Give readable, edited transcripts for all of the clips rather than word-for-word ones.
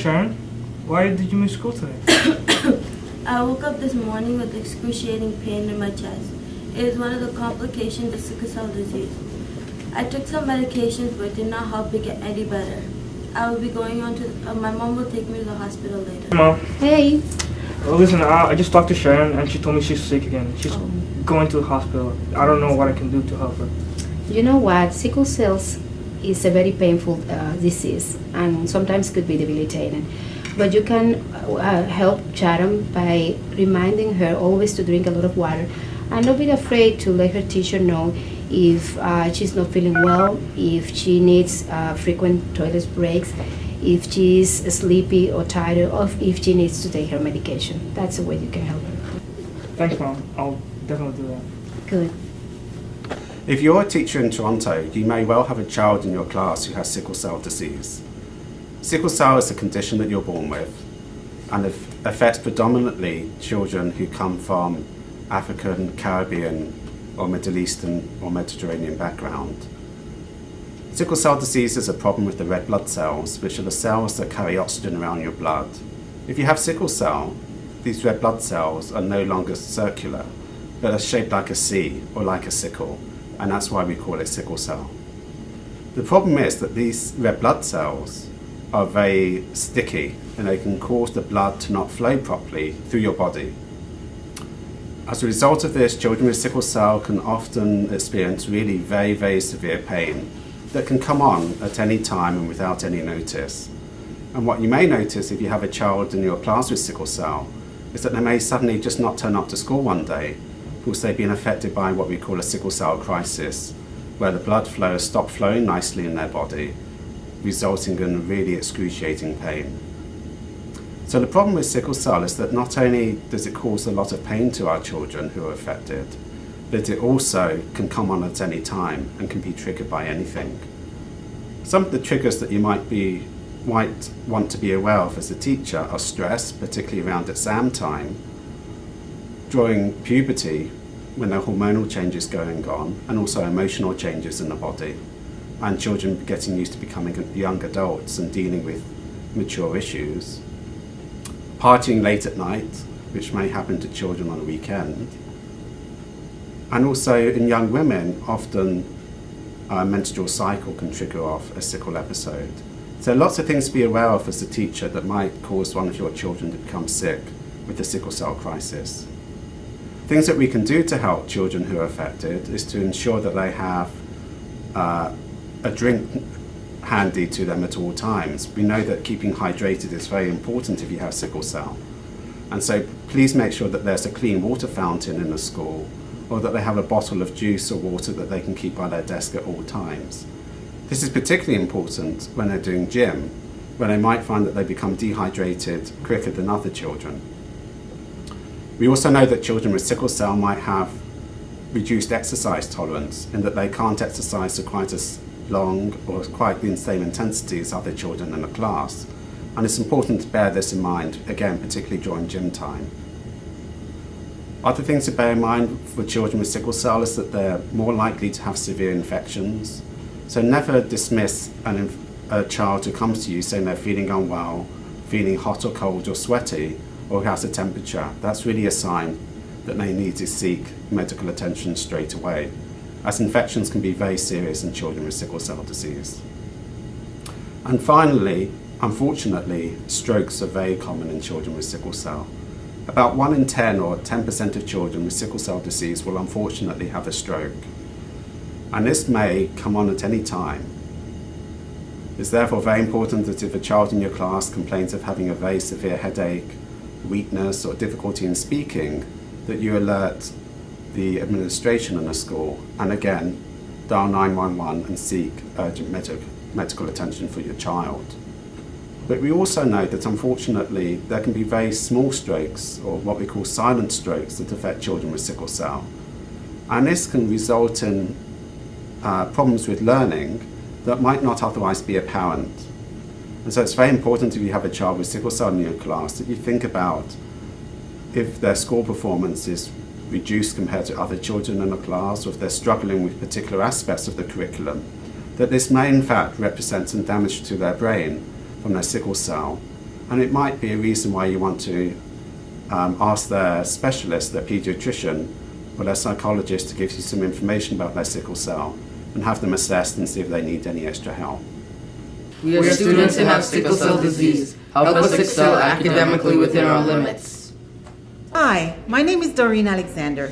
Sharon, why did you miss school today? I woke up this morning with excruciating pain in my chest. It is one of the complications of sickle cell disease. I took some medications but did not help it get any better. I will be going on to, my mom will take me to the hospital later. Mom. Hey. Well, listen, I just talked to Sharon and she told me she's sick again. She's going to the hospital. I don't know what I can do to help her. You know what? Sickle cells is a very painful disease and sometimes could be debilitating. But you can help Chatham by reminding her always to drink a lot of water and not be afraid to let her teacher know if she's not feeling well, if she needs frequent toilet breaks, if she's sleepy or tired, or if she needs to take her medication. That's the way you can help her. Thanks, Mom. I'll definitely do that. Good. If you're a teacher in Toronto, you may well have a child in your class who has sickle cell disease. Sickle cell is a condition that you're born with, and it affects predominantly children who come from African, Caribbean, or Middle Eastern or Mediterranean background. Sickle cell disease is a problem with the red blood cells, which are the cells that carry oxygen around your blood. If you have sickle cell, these red blood cells are no longer circular, but are shaped like a C or like a sickle, and that's why we call it sickle cell. The problem is that these red blood cells are very sticky and they can cause the blood to not flow properly through your body. As a result of this, children with sickle cell can often experience really very, very severe pain that can come on at any time and without any notice. And what you may notice if you have a child in your class with sickle cell is that they may suddenly just not turn up to school one day because they've been affected by what we call a sickle cell crisis, where the blood flow has stopped flowing nicely in their body, resulting in really excruciating pain. So the problem with sickle cell is that not only does it cause a lot of pain to our children who are affected, but it also can come on at any time and can be triggered by anything. Some of the triggers that you might want to be aware of as a teacher are stress, particularly around exam time, during puberty, when there are hormonal changes going on, and also emotional changes in the body, and children getting used to becoming young adults and dealing with mature issues. Partying late at night, which may happen to children on a weekend. And also in young women, often a menstrual cycle can trigger off a sickle episode. So lots of things to be aware of as a teacher that might cause one of your children to become sick with the sickle cell crisis. Things that we can do to help children who are affected is to ensure that they have a drink handy to them at all times. We know that keeping hydrated is very important if you have sickle cell. And so please make sure that there's a clean water fountain in the school, or that they have a bottle of juice or water that they can keep by their desk at all times. This is particularly important when they're doing gym, when they might find that they become dehydrated quicker than other children. We also know that children with sickle cell might have reduced exercise tolerance in that they can't exercise to quite as long or quite the same intensity as other children in the class. And it's important to bear this in mind, again, particularly during gym time. Other things to bear in mind for children with sickle cell is that they're more likely to have severe infections. So never dismiss a child who comes to you saying they're feeling unwell, feeling hot or cold or sweaty, or who has a temperature. That's really a sign that they need to seek medical attention straight away, as infections can be very serious in children with sickle cell disease. And finally, unfortunately, strokes are very common in children with sickle cell. About 1 in 10 or 10% of children with sickle cell disease will unfortunately have a stroke. And this may come on at any time. It's therefore very important that if a child in your class complains of having a very severe headache, weakness or difficulty in speaking, that you alert the administration in the school, and again, dial 911 and seek urgent medical attention for your child. But we also know that unfortunately there can be very small strokes, or what we call silent strokes, that affect children with sickle cell. And this can result in problems with learning that might not otherwise be apparent. And so it's very important if you have a child with sickle cell in your class that you think about if their school performance is reduced compared to other children in the class, or if they're struggling with particular aspects of the curriculum, that this may in fact represent some damage to their brain from their sickle cell, And it might be a reason why you want to ask their specialist, their pediatrician, or their psychologist to give you some information about their sickle cell and have them assessed and see if they need any extra help. We are students who have sickle cell disease. Help us excel academically within our limits. Hi, my name is Doreen Alexander.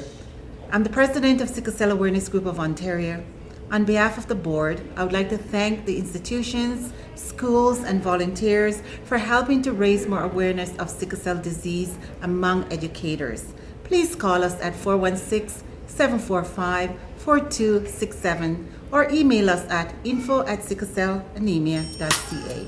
I'm the president of Sickle Cell Awareness Group of Ontario. On behalf of the board, I would like to thank the institutions, schools, and volunteers for helping to raise more awareness of sickle cell disease among educators. Please call us at 416-745-4267 or email us at info@sicklecellanemia.ca.